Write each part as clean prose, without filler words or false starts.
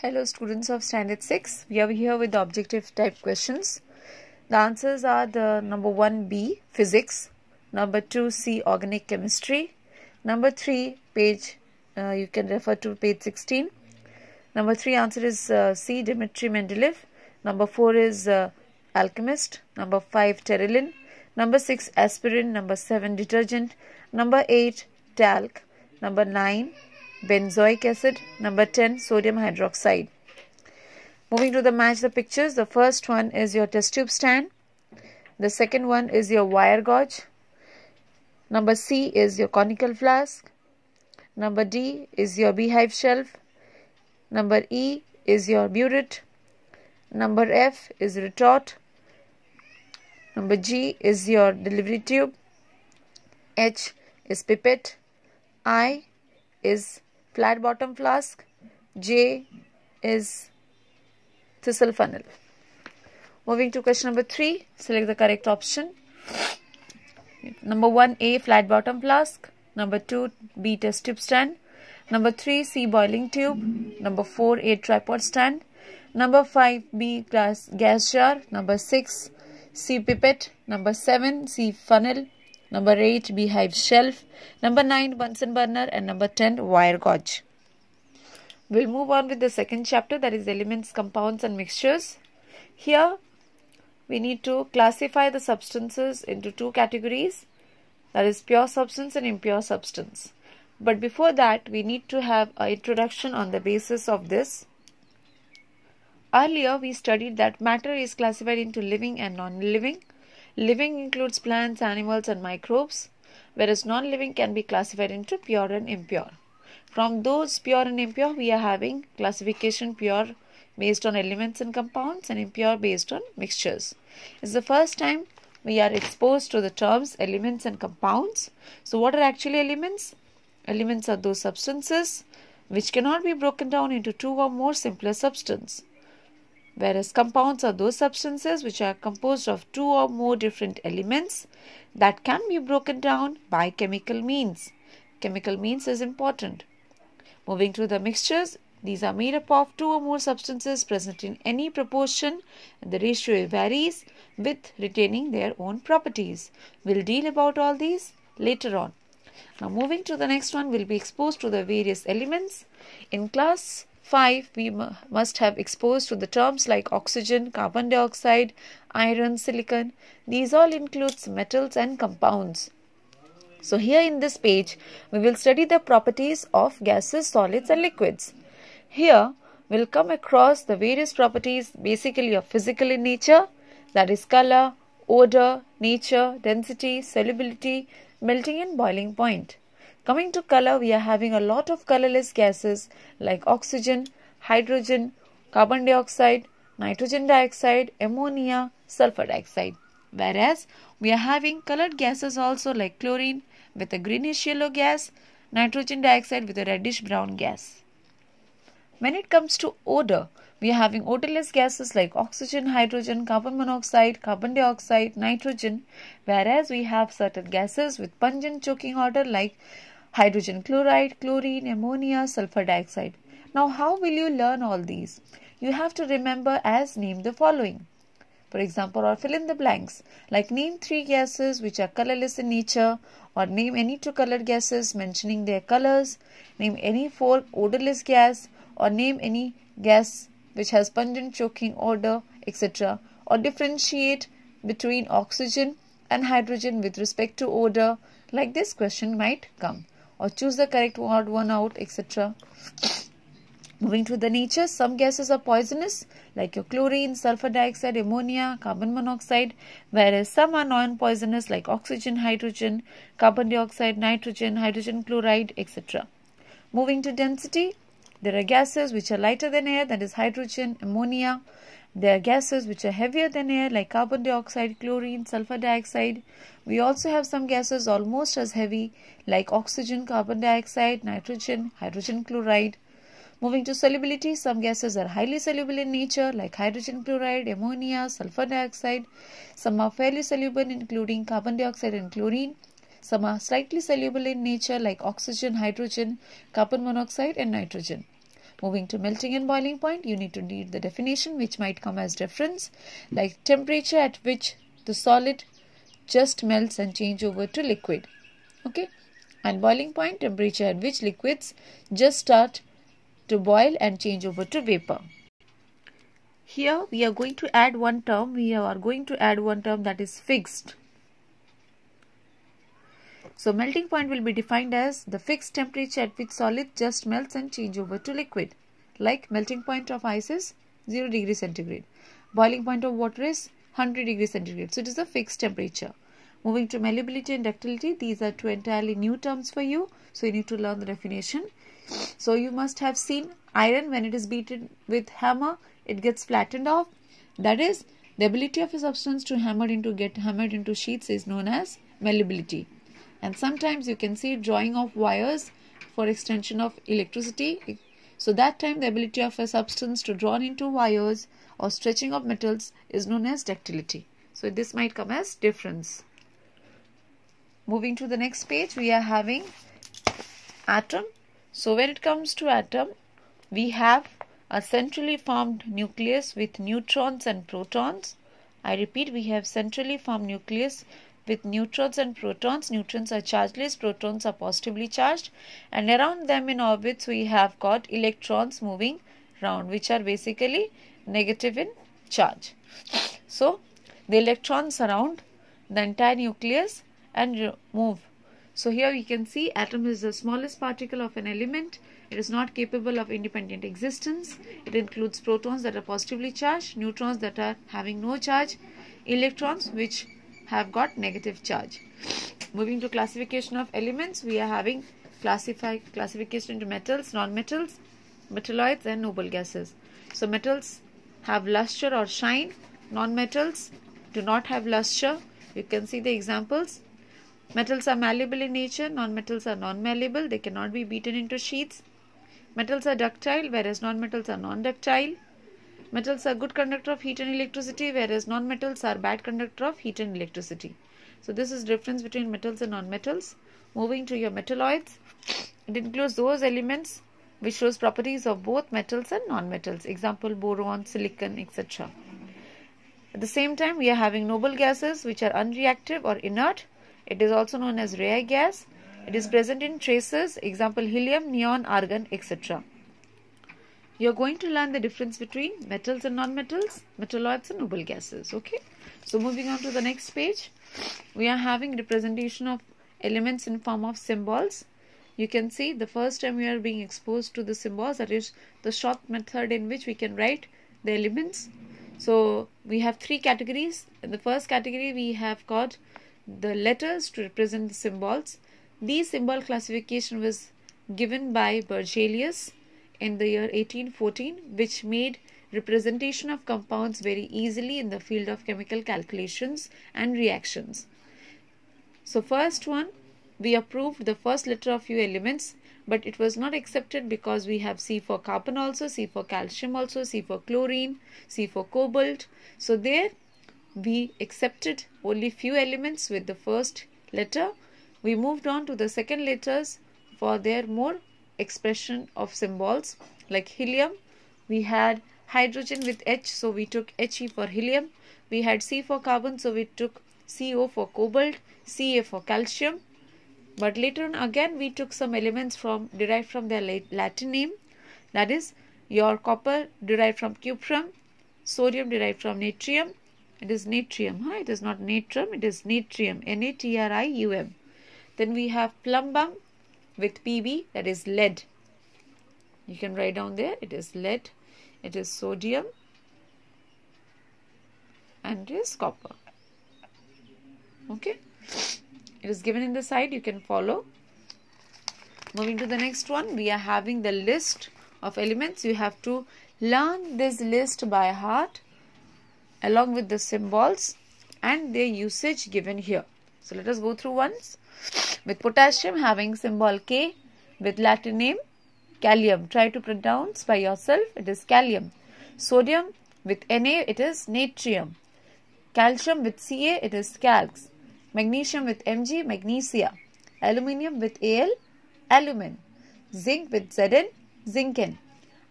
Hello students of standard 6. We are here with the objective type questions. The answers are the number 1B physics, number 2C organic chemistry, number 3 page you can refer to page 16. Number 3 answer is C Dmitry Mendeleev. Number 4 is alchemist. Number 5 pterylin. Number 6 aspirin. Number 7 detergent. Number 8 talc. Number 9 benzoic acid. Number 10 sodium hydroxide. Moving to the match the pictures, the first one is your test tube stand. The second one is your wire gauge. Number C is your conical flask. Number D is your beehive shelf. Number E is your burette. Number F is retort. Number G is your delivery tube. H is pipette. I is flat bottom flask. J is thistle funnel. Moving to question number 3, select the correct option. Number 1 A flat bottom flask. Number 2 B test tube stand. Number 3 C boiling tube. Number 4 A tripod stand. Number 5 B gas jar. Number 6 C pipette. Number 7 C funnel. Number 8 beehive shelf. Number 9 Bunsen burner, and number 10 wire gauge. We'll move on with the second chapter, that is elements, compounds and mixtures. Here we need to classify the substances into two categories, that is pure substance and impure substance. But before that we need to have an introduction on the basis of this. Earlier we studied that matter is classified into living and non-living. Living includes plants, animals and microbes, whereas non-living can be classified into pure and impure. From those pure and impure, we are having classification pure based on elements and compounds and impure based on mixtures. It's the first time we are exposed to the terms elements and compounds. So what are actually elements? Elements are those substances which cannot be broken down into two or more simpler substances, whereas compounds are those substances which are composed of two or more different elements that can be broken down by chemical means. Chemical means is important. Moving to the mixtures, these are made up of two or more substances present in any proportion, and the ratio varies with retaining their own properties. We'll deal about all these later on. Now moving to the next one, we'll be exposed to the various elements. In class 5, we must have exposed to the terms like oxygen, carbon dioxide, iron, silicon. These all includes metals and compounds. So here in this page, we will study the properties of gases, solids and liquids. Here, we will come across the various properties basically of physical in nature, that is color, odor, nature, density, solubility, melting and boiling point. Coming to color, we are having a lot of colorless gases like oxygen, hydrogen, carbon dioxide, nitrogen dioxide, ammonia, sulfur dioxide. Whereas we are having colored gases also like chlorine with a greenish yellow gas, nitrogen dioxide with a reddish brown gas. When it comes to odor, we are having odorless gases like oxygen, hydrogen, carbon monoxide, carbon dioxide, nitrogen, whereas we have certain gases with pungent choking odor like hydrogen chloride, chlorine, ammonia, sulfur dioxide. Now how will you learn all these? You have to remember as name the following. For example, or fill in the blanks, like name 3 gases which are colorless in nature, or name any 2 colored gases mentioning their colors, name any 4 odorless gas, or name any gas which has pungent choking odor, etc. Or differentiate between oxygen and hydrogen with respect to odor, like this question might come. Or choose the correct one out, etc. Moving to the nature, some gases are poisonous like your chlorine, sulfur dioxide, ammonia, carbon monoxide, whereas some are non-poisonous like oxygen, hydrogen, carbon dioxide, nitrogen, hydrogen chloride, etc. Moving to density, there are gases which are lighter than air, that is hydrogen, ammonia. There are gases which are heavier than air like carbon dioxide, chlorine, sulfur dioxide. We also have some gases almost as heavy like oxygen, carbon dioxide, nitrogen, hydrogen chloride. Moving to solubility, some gases are highly soluble in nature like hydrogen chloride, ammonia, sulfur dioxide. Some are fairly soluble including carbon dioxide and chlorine. Some are slightly soluble in nature like oxygen, hydrogen, carbon monoxide and nitrogen. Moving to melting and boiling point, you need to read the definition which might come as reference, like temperature at which the solid just melts and change over to liquid. Okay, and boiling point, temperature at which liquids just start to boil and change over to vapor. Here we are going to add one term. We are going to add one term that is fixed. So melting point will be defined as the fixed temperature at which solid just melts and change over to liquid. Like melting point of ice is 0 degrees centigrade. Boiling point of water is 100 degrees centigrade. So it is a fixed temperature. Moving to malleability and ductility, these are two entirely new terms for you. So you need to learn the definition. So you must have seen iron, when it is beaten with hammer, it gets flattened off. That is, the ability of a substance to get hammered into sheets is known as malleability. And sometimes you can see drawing of wires for extension of electricity. So that time the ability of a substance to draw into wires or stretching of metals is known as ductility. So this might come as difference. Moving to the next page, we are having atom. So when it comes to atom, we have a centrally formed nucleus with neutrons and protons. I repeat, we have centrally formed nucleus with neutrons and protons. Neutrons are chargeless, protons are positively charged, and around them in orbits we have got electrons moving round, which are basically negative in charge. So the electrons surround the entire nucleus and move. So here we can see atom is the smallest particle of an element. It is not capable of independent existence. It includes protons that are positively charged, neutrons that are having no charge, electrons which have got negative charge. Moving to classification of elements, we are having classification into metals, non-metals, metalloids and noble gases. So metals have luster or shine, non-metals do not have luster. You can see the examples. Metals are malleable in nature, non-metals are non-malleable, they cannot be beaten into sheets. Metals are ductile, whereas non-metals are non-ductile. Metals are good conductor of heat and electricity, whereas non-metals are bad conductor of heat and electricity. So this is difference between metals and non-metals. Moving to your metalloids, it includes those elements which shows properties of both metals and non-metals. Example, boron, silicon, etc. At the same time, we are having noble gases which are unreactive or inert. It is also known as rare gas. It is present in traces, example helium, neon, argon, etc. You are going to learn the difference between metals and non-metals, metalloids and noble gases. Okay. So moving on to the next page, we are having representation of elements in form of symbols. You can see the first time we are being exposed to the symbols, that is the short method in which we can write the elements. So we have three categories. In the first category, we have got the letters to represent the symbols. These symbol classification was given by Berzelius in the year 1814, which made representation of compounds very easily in the field of chemical calculations and reactions. So first one, we approved the first letter of few elements, but it was not accepted because we have C for carbon also, C for calcium also, C for chlorine, C for cobalt. So there we accepted only few elements with the first letter. We moved on to the second letters for their more expression of symbols. Like helium, we had hydrogen with H, so we took He for helium. We had C for carbon, so we took CO for cobalt, Ca for calcium. But later on again we took some elements derived from their Latin name. That is, your copper derived from cuprum, sodium derived from natrium. It is natrium, it is not natrum, it is natrium, Natrium. Then we have plumbum with Pb, that is lead. You can write down there, it is lead, it is sodium and it is copper. Okay, it is given in the side, you can follow. Moving to the next one, we are having the list of elements. You have to learn this list by heart along with the symbols and their usage given here. So let us go through once. With potassium having symbol K with Latin name Kalium. Try to pronounce by yourself, it is Kalium. Sodium with Na, it is natrium. Calcium with Ca, it is calx. Magnesium with Mg, magnesia. Aluminium with Al, alumin. Zinc with Zn, zinken.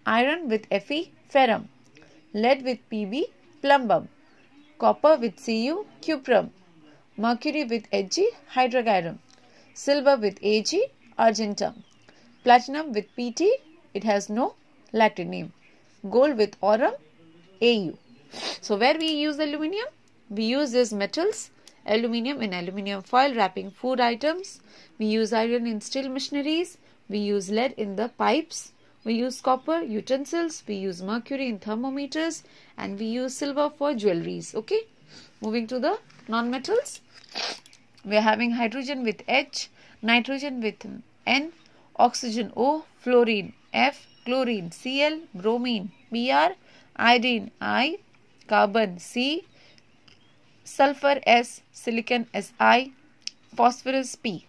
iron with Fe, ferrum, lead with Pb, plumbum, copper with Cu, cuprum, mercury with Hg, hydrogyrum, silver with Ag, argentum, platinum with Pt, it has no Latin name, gold with aurum, Au. So where we use aluminium? We use these metals, aluminium in aluminium foil wrapping food items, we use iron in steel machineries, we use lead in the pipes, we use copper utensils, we use mercury in thermometers, and we use silver for jewelries. Okay, moving to the non-metals, we are having hydrogen with H, nitrogen with N, oxygen O, fluorine F, chlorine Cl, bromine Br, iodine I, carbon C, sulfur S, silicon Si, phosphorus P.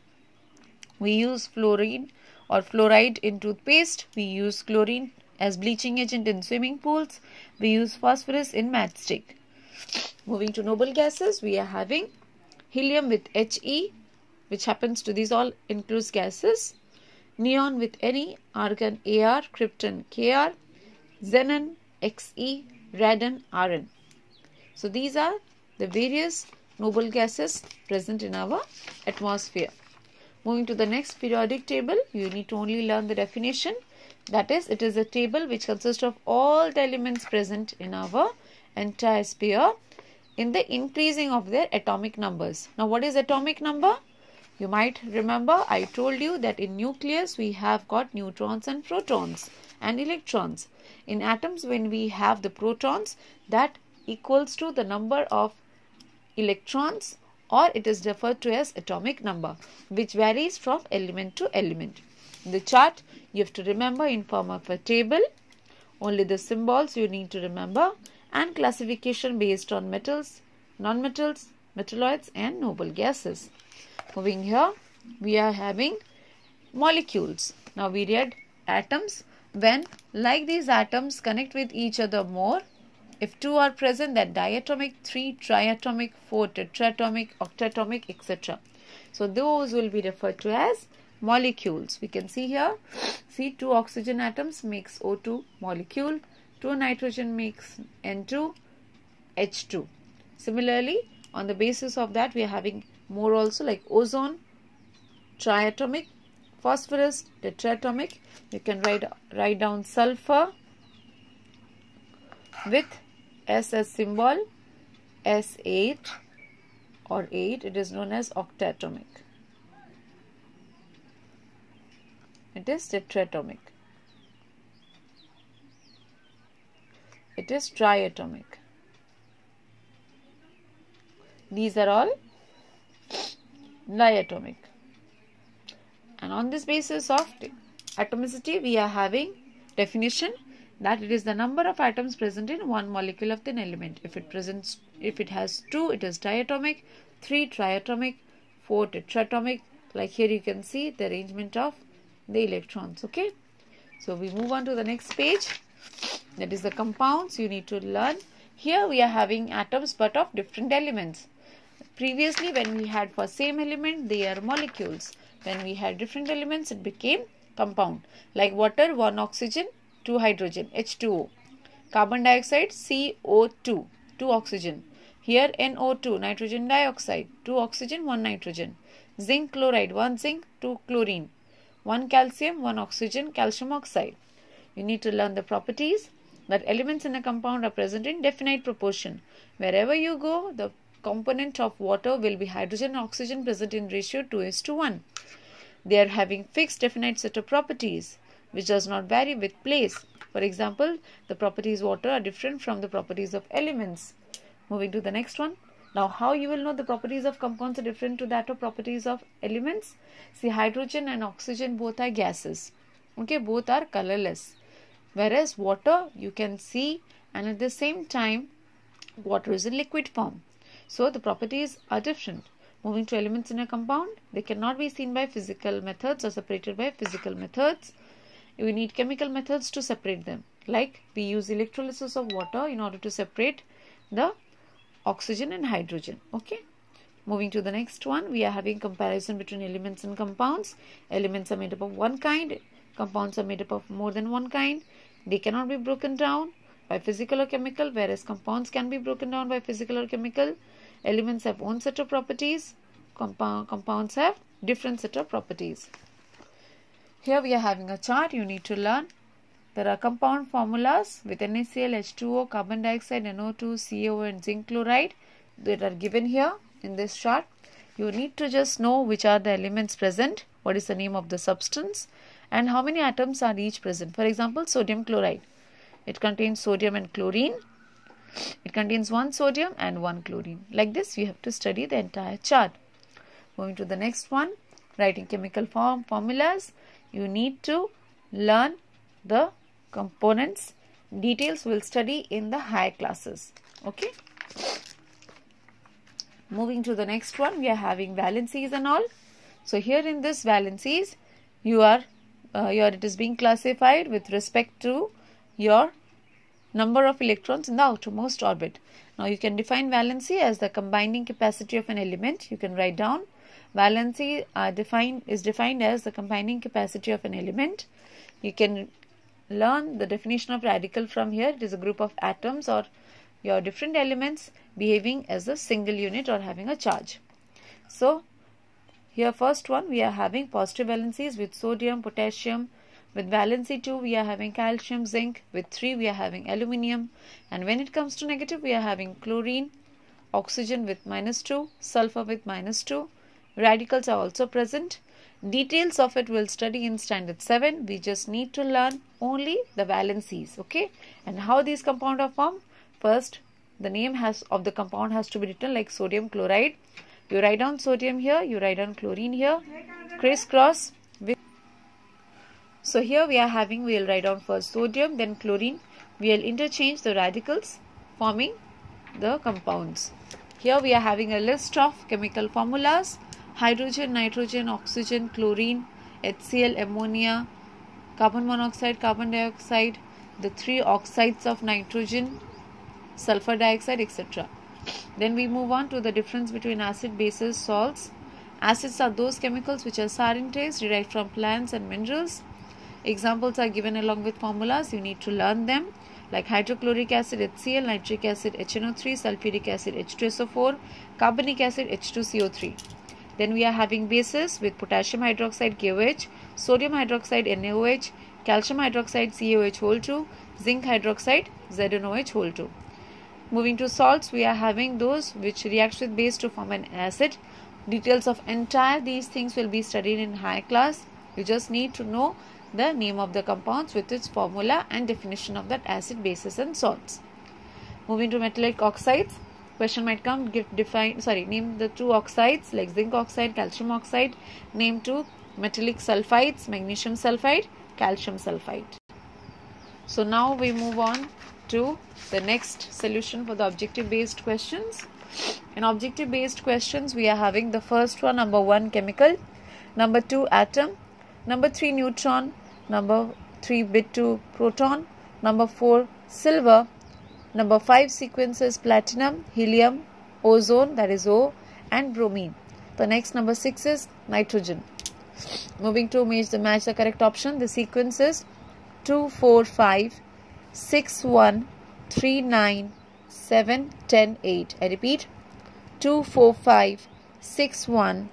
We use fluorine or fluoride in toothpaste. We use chlorine as bleaching agent in swimming pools. We use phosphorus in matchstick. Moving to noble gases, we are having helium with He, which happens to these all includes gases. Neon with Ne, argon Ar, krypton Kr, xenon Xe, radon Rn. So these are the various noble gases present in our atmosphere. Moving to the next periodic table, you need to only learn the definition. That is, it is a table which consists of all the elements present in our entire sphere in the increasing of their atomic numbers. Now, what is atomic number? You might remember I told you that in nucleus we have got neutrons and protons and electrons. In atoms, when we have the protons, that equals to the number of electrons, or it is referred to as atomic number, which varies from element to element. The chart you have to remember in form of a table. Only the symbols you need to remember, and classification based on metals, non-metals, metalloids and noble gases. Moving here, we are having molecules. Now we read atoms. When like these atoms connect with each other more, if 2 are present, that diatomic, 3 triatomic, 4 tetratomic, octatomic, etc. So those will be referred to as molecules. We can see here, see 2 oxygen atoms makes O2 molecule, 2 nitrogen makes N2, H2. Similarly, on the basis of that, we are having more also, like ozone, triatomic, phosphorus, tetratomic. You can write down sulfur with S as symbol, S8 or 8, it is known as octatomic. It is tetratomic. It is triatomic. These are all diatomic. And on this basis of atomicity, we are having definition that it is the number of atoms present in one molecule of an element. If it has 2, it is diatomic, 3 triatomic, 4 tetratomic. Like here you can see the arrangement of the electrons. Okay. So we move on to the next page. That is the compounds you need to learn. Here we are having atoms but of different elements. Previously, when we had for same element, they are molecules. When we had different elements, it became compound. Like water, 1 oxygen, 2 hydrogen, H2O. Carbon dioxide, CO2, 2 oxygen. Here NO2, nitrogen dioxide, 2 oxygen, 1 nitrogen. Zinc chloride, 1 zinc, 2 chlorine. 1 calcium, 1 oxygen, calcium oxide. You need to learn the properties that elements in a compound are present in definite proportion. Wherever you go, the component of water will be hydrogen and oxygen present in ratio 2:1. They are having fixed definite set of properties which does not vary with place. For example, the properties of water are different from the properties of elements. Moving to the next one. Now, how you will know the properties of compounds are different to that of properties of elements? See, hydrogen and oxygen both are gases. Okay, both are colorless. Whereas water, you can see, and at the same time, water is in liquid form. So, the properties are different. Moving to elements in a compound, they cannot be seen by physical methods or separated by physical methods. We need chemical methods to separate them. Like, we use electrolysis of water in order to separate the oxygen and hydrogen. Okay. Moving to the next one, we are having comparison between elements and compounds. Elements are made up of one kind. Compounds are made up of more than one kind. they cannot be broken down by physical or chemical, whereas compounds can be broken down by physical or chemical. Elements have own set of properties. Compounds have different set of properties. Here we are having a chart you need to learn. There are compound formulas with NaCl, H2O, carbon dioxide, NO2, CO and zinc chloride that are given here in this chart. You need to just know which are the elements present, what is the name of the substance, and how many atoms are each present. For example, sodium chloride. It contains sodium and chlorine. It contains one sodium and one chlorine. Like this, you have to study the entire chart. Moving to the next one, writing chemical formulas. You need to learn the components. Details we'll study in the higher classes. Okay. Moving to the next one, we are having valencies and all. So here in this valencies, it is being classified with respect to your number of electrons in the outermost orbit. Now you can define valency as the combining capacity of an element. You can write down valency is defined as the combining capacity of an element. You can learn the definition of radical from here. It is a group of atoms or your different elements behaving as a single unit or having a charge. So here first one, we are having positive valencies with sodium, potassium. With valency 2 we are having calcium, zinc. With 3 we are having aluminium. And when it comes to negative, we are having chlorine, oxygen with -2, sulfur with -2. Radicals are also present. Details of it we'll study in standard 7. We just need to learn only the valencies. Okay. And how these compounds are formed? First, the name of the compound has to be written like sodium chloride. You write down sodium here, you write down chlorine here, crisscross. So here we will write down first sodium, then chlorine. We will interchange the radicals forming the compounds. Here we are having a list of chemical formulas: hydrogen, nitrogen, oxygen, chlorine, HCl, ammonia, carbon monoxide, carbon dioxide, the 3 oxides of nitrogen, sulfur dioxide, etc. Then we move on to the difference between acid, bases, salts. Acids are those chemicals which are sour in taste, derived from plants and minerals. Examples are given along with formulas. You need to learn them, like hydrochloric acid HCl, nitric acid HNO3, sulfuric acid H2SO4, carbonic acid H2CO3. Then we are having bases with potassium hydroxide KOH, sodium hydroxide NaOH, calcium hydroxide CaOH2, zinc hydroxide ZnOH2. Moving to salts, we are having those which reacts with base to form an acid. Details of entire these things will be studied in higher class. You just need to know the name of the compounds with its formula and definition of that acid, bases and salts. Moving to metallic oxides, question might come, name the 2 oxides like zinc oxide, calcium oxide. Name 2 metallic sulfides, magnesium sulfide, calcium sulfide. So now we move on to the next solution for the objective based questions. In objective based questions, we are having the first one, number 1 chemical, number 2 atom, number 3 neutron, number 3 bit 2 proton, number 4 silver, number 5 sequences platinum, helium, ozone, that is O, and bromine. The next number 6 is nitrogen. Moving to match the correct option. The sequence is 2, 4, 5, 6, 1, 3, 9, 7, 10, 8. I repeat, 2, 4, 5, 6, 1,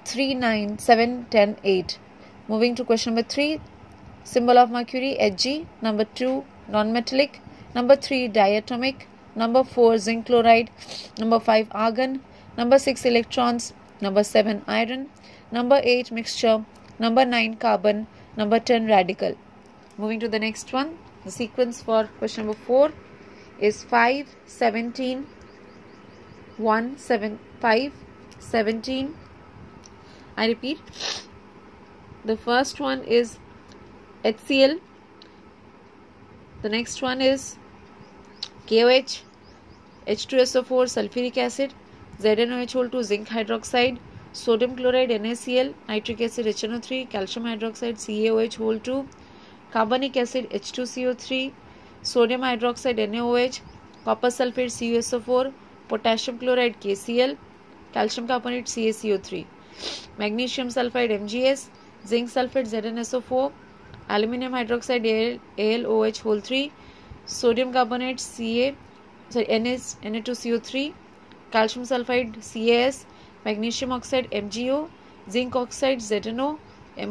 3, 9, 7, 10, 8. Moving to question number 3, symbol of mercury Hg, number 2 non-metallic, number 3 diatomic, number 4 zinc chloride, number 5 argon, number 6 electrons, number 7 iron, number 8 mixture, number 9 carbon, number 10 radical. Moving to the next one, the sequence for question number 4 is 5, 17, 1, 7, 5, 17. I repeat, the first one is HCl, the next one is KOH, H2SO4, sulfuric acid, ZnOH2, zinc hydroxide, sodium chloride NaCl, nitric acid HNO3, calcium hydroxide CaOH2, carbonic acid H2CO3, sodium hydroxide NaOH, copper sulfate CuSO4, potassium chloride KCl, calcium carbonate CaCO3, magnesium sulfide MgS, zinc sulfate ZnSO4, aluminum hydroxide AlOH whole 3, sodium carbonate Na2CO3, calcium sulfide CaS, magnesium oxide MgO, zinc oxide ZnO,